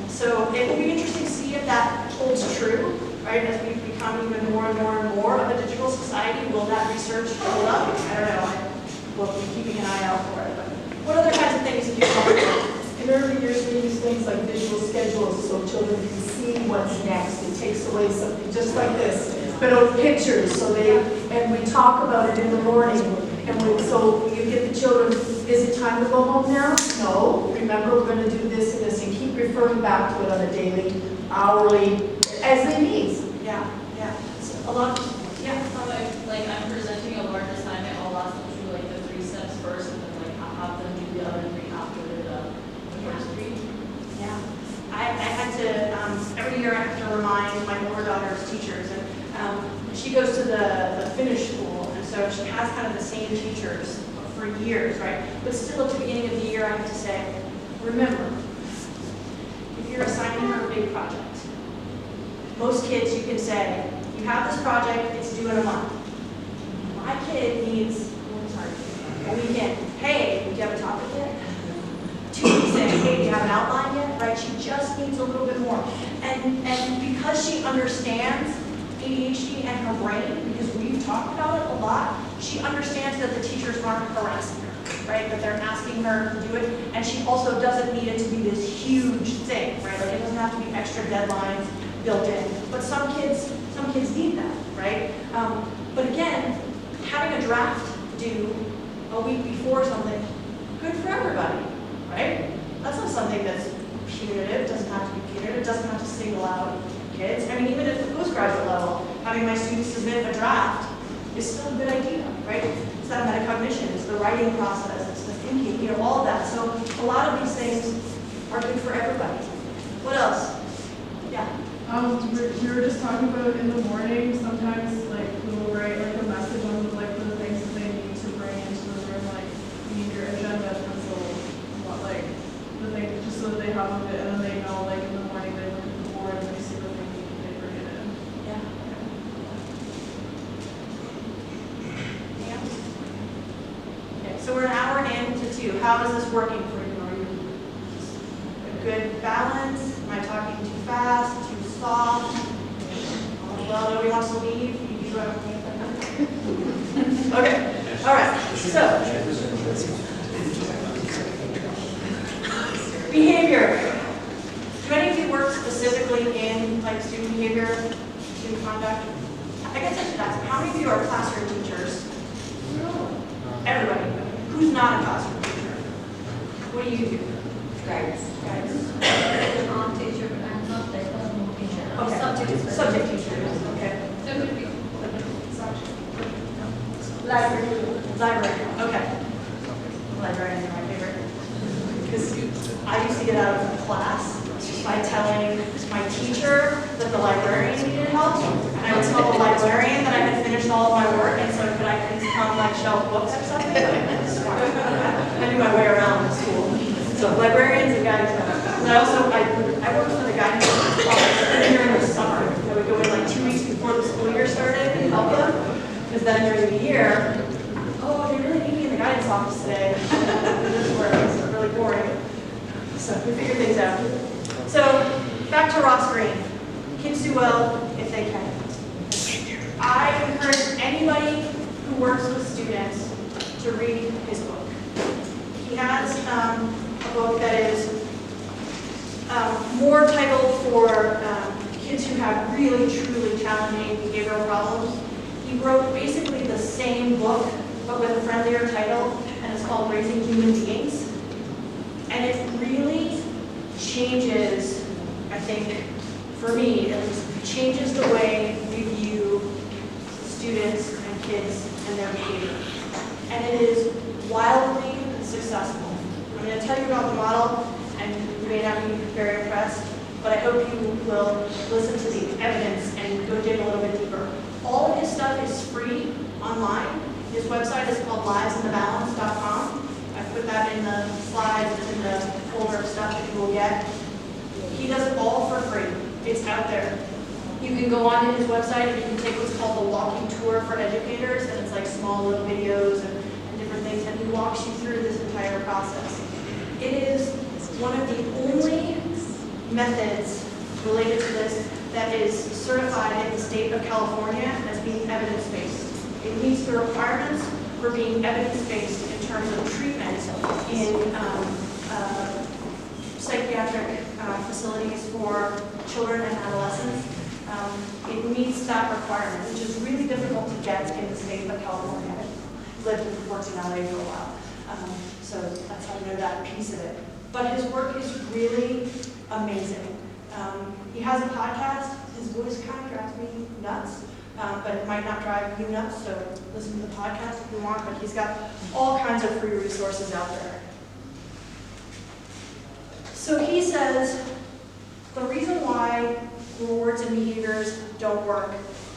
So it will be interesting to see if that holds true, right? As we become even more and more and more of a digital society, will that research hold up? I don't know. We'll be keeping an eye out for it. But what other kinds of things have you come up with? In early years, we use things like visual schedules so children can see what's next. It takes away something just like this, but on pictures. And we talk about it in the morning. So you get the children, is it time to go home now? No. Remember, we're going to do this and this, and keep referring back to it on a daily, hourly, as they need. Yeah. So a lot. Yeah. Like I'm presenting a large assignment, I'll ask them to do like the 3 steps first, and then like I'll have them do the other 3 after the first 3. Yeah, I had to, every year I have to remind my older daughter's teachers, and she goes to the Finnish school, and so she has kind of the same teachers for years, right? But still at the beginning of the year I have to say, remember, if you're assigning her a big project, most kids you can say, you have this project, it's due in a month. My kid needs a weekend. Hey, do you have a topic yet? 2 weeks in, hey, do you have an outline yet? Right? She just needs a little bit more. And because she understands ADHD and her brain, because we've talked about it a lot, she understands that the teachers aren't harassing her, right? That they're asking her to do it. And she also doesn't need it to be this huge thing, right? Like it doesn't have to be extra deadlines built in. But some kids need that, right? But again, having a draft due a week before something, good for everybody, right? That's not something that's punitive. It doesn't have to be punitive. It doesn't have to single out kids. I mean, even at the postgraduate level, having my students submit a draft is still a good idea, right? It's that metacognition, it's the writing process, it's the thinking, all of that. So a lot of these things are good for everybody. What else? Yeah. We were just talking about in the morning, sometimes like we'll write like a message on like the things that they need to bring into the room, like you need your agenda, pencil, what like the thing, just so that they have it, and then they know like in the morning they look at the board and they see what they need and they bring it in. Yeah. Okay, so we're an hour into 2. How is this working for you? Are you a good balance? Am I talking too fast, too soft? Well, nobody wants to leave. You do have to. Okay. All right. So behavior. Do any of you work specifically in like student behavior, student conduct? I guess I should ask, how many of you are classroom teachers? Everybody. Who's not a classroom teacher? What do you do? Guides. I'm teacher, but I'm not the teacher. Okay. Subject teacher. Okay. So would be Library. Okay. Librarians are my favorite. Because I used to get out of class by telling my teacher that the librarian needed help, and I would tell the librarian that I had finished all of my work, and so could I please come like shelf books or something? I knew my way around the school. So librarians and guidance counselors. And I worked for the guidance counselors during the summer. I would go in like 2 weeks before the school year started and help them, because then during the year, oh, they really need me in the guidance office today. This is where it's really boring. So we figured things out. So back to Ross Greene. Kids do well if they can. I encourage anybody who works with students to read his book. He has a book that is more titled for kids who have really, truly challenging behavioral problems. He wrote basically the same book, but with a friendlier title, and it's called Raising Human Beings. And it really changes, I think, for me, it changes the way we view students and kids and their behavior. And it is wildly successful. I'm going to tell you about the model, and you may not be very impressed, but I hope you will listen to the evidence and go dig a little bit deeper. All of his stuff is free online. His website is called livesinthebalance.com. I put that in the slides and in the folder of stuff that you will get. He does it all for free. It's out there. You can go onto his website and you can take what's called the walking tour for educators, and it's like small little videos and different things, and he walks you through this entire process. It is one of the only methods related to this that is certified in the state of California as being evidence-based. It meets the requirements for being evidence-based in terms of treatment in psychiatric facilities for children and adolescents. It meets that requirement, which is really difficult to get in the state of California. I've lived and worked in LA for a while, so that's how I know that piece of it. But his work is really amazing. He has a podcast. His voice kind of drives me nuts, but it might not drive you nuts, so listen to the podcast if you want, but he's got all kinds of free resources out there. So he says the reason why rewards and behaviors don't work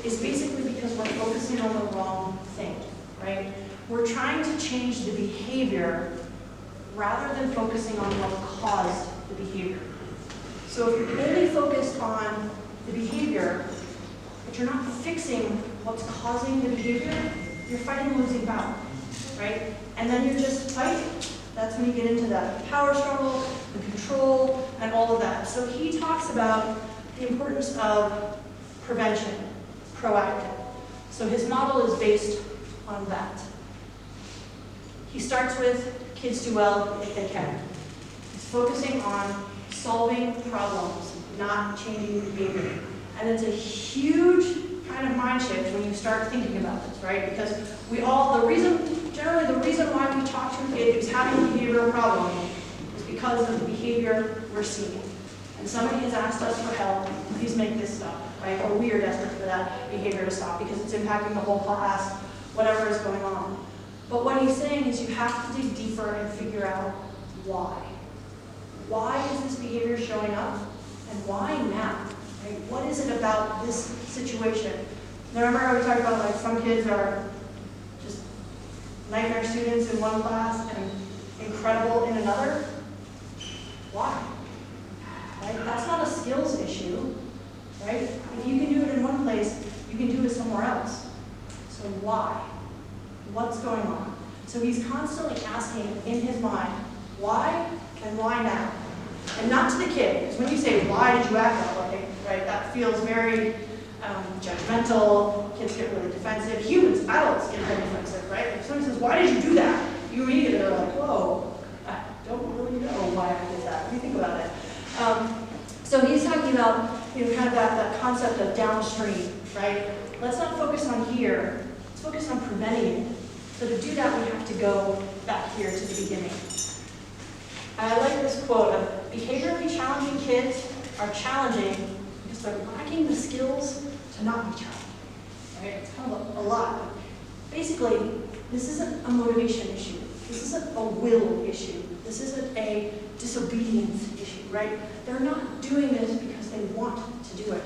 is basically because we're focusing on the wrong thing, right? We're trying to change the behavior rather than focusing on what caused the behavior. So if you're only focused on the behavior, but you're not fixing what's causing the behavior, you're fighting a losing battle, right? And then you're just fighting. That's when you get into that power struggle, the control, and all of that. So he talks about the importance of prevention, proactive. So his model is based on that. He starts with kids do well if they can. He's focusing on solving problems, not changing behavior. And it's a huge kind of mind shift when you start thinking about this, right? Because generally the reason why we talk to a kid who's having a behavioral problem is because of the behavior we're seeing. And somebody has asked us for help, please make this stop, right? Or we are desperate for that behavior to stop because it's impacting the whole class, whatever is going on. But what he's saying is you have to dig deeper and figure out why. Why is this behavior showing up? And why now? Right? What is it about this situation? Remember how we talked about like some kids are just nightmare students in one class and incredible in another? Why? Right? That's not a skills issue, right? If you can do it in one place, you can do it somewhere else. So why? What's going on? So he's constantly asking in his mind, why and why now? And not to the kid, because when you say, why did you act that way, right, that feels very judgmental, kids get really defensive, humans, adults get very defensive, right? If somebody says, why did you do that? You immediately are like, whoa, I don't really know why I did that. What do you think about it? So he's talking about, kind of that concept of downstream, right? Let's not focus on here, let's focus on preventing it. So to do that, we have to go back here to the beginning. I like this quote of behaviorally challenging kids are challenging because they're lacking the skills to not be challenged. Right? It's kind of a lot. Basically, this isn't a motivation issue. This isn't a will issue. This isn't a disobedience issue, right? They're not doing this because they want to do it.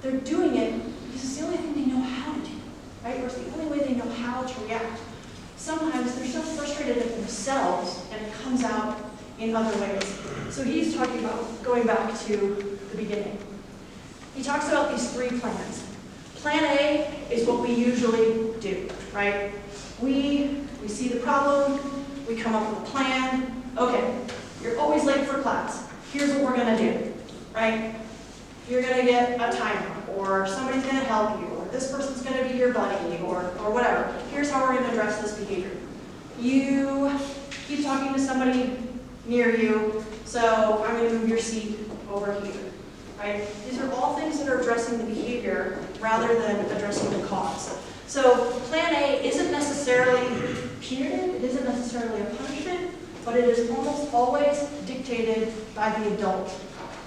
They're doing it because it's the only thing they know how to do, right? Or it's the only way they know how to react. Sometimes they're so frustrated at themselves and it comes out in other ways. So he's talking about going back to the beginning. He talks about these 3 plans. Plan A is what we usually do, right? We see the problem, we come up with a plan. Okay, you're always late for class. Here's what we're gonna do, right? You're gonna get a timer, or somebody's gonna help you, or this person's gonna be your buddy, or whatever. Here's how we're gonna address this behavior. You keep talking to somebody near you, so I'm going to move your seat over here, right? These are all things that are addressing the behavior rather than addressing the cause. So plan A isn't necessarily punitive, it isn't necessarily a punishment, but it is almost always dictated by the adult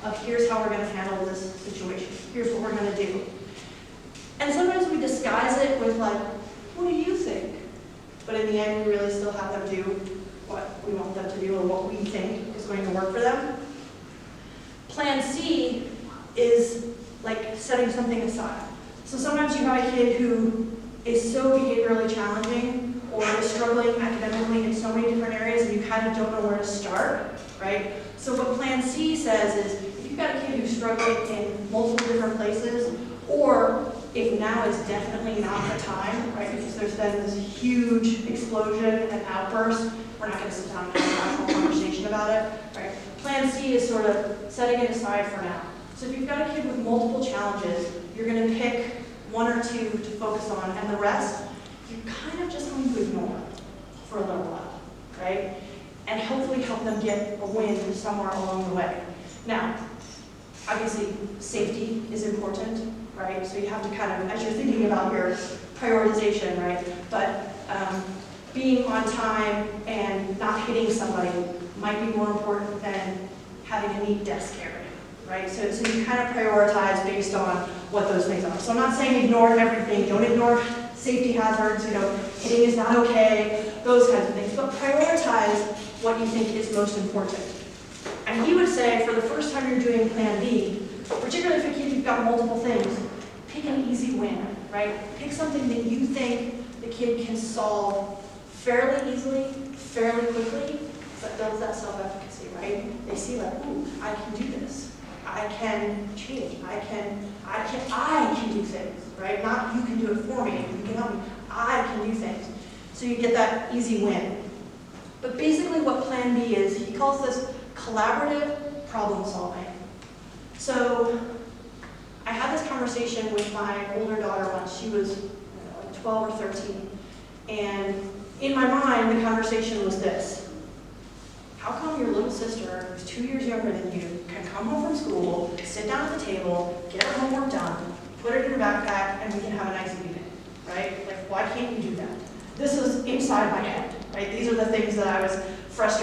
of here's how we're going to handle this situation, here's what we're going to do. And sometimes we disguise it with like, what do you think? But in the end, we really still have them do what we want them to do or what we think is going to work for them. Plan C is like setting something aside. So sometimes you have a kid who is so behaviorally challenging or is struggling academically in so many different areas and you kind of don't know where to start, right? So what Plan C says is if you've got a kid who's struggling in multiple different places, or if now is definitely not the time, right? Because there's been this huge explosion and outburst. We're not going to sit down and have a national conversation about it, right? Plan C is sort of setting it aside for now. So if you've got a kid with multiple challenges, you're going to pick one or two to focus on, and the rest, you're kind of just going to ignore for a little while, right? And hopefully help them get a win somewhere along the way. Now, obviously, safety is important, right? So you have to kind of, as you're thinking about your prioritization, right? But being on time and not hitting somebody might be more important than having a neat desk area, right? So you kind of prioritize based on what those things are. So I'm not saying ignore everything, don't ignore safety hazards, hitting is not okay, those kinds of things, but prioritize what you think is most important. And he would say, for the first time you're doing Plan B, particularly if you've got multiple things, pick an easy win, right? Pick something that you think the kid can solve fairly easily, fairly quickly, so that builds that self-efficacy, right? They see like, ooh, I can do this. I can change. I can do things, right? Not you can do it for me, you can help me. I can do things. So you get that easy win. But basically what Plan B is, he calls this collaborative problem solving. So I had this conversation with my older daughter once. She was like 12 or 13. And in my mind, the conversation was this. How come your little sister, who's 2 years younger than you, can come home from school, sit down at the table, get her homework done, put it in her backpack, and we can have a nice evening, right? Like, why can't you do that? This is inside my head, right? These are the things that I was frustrated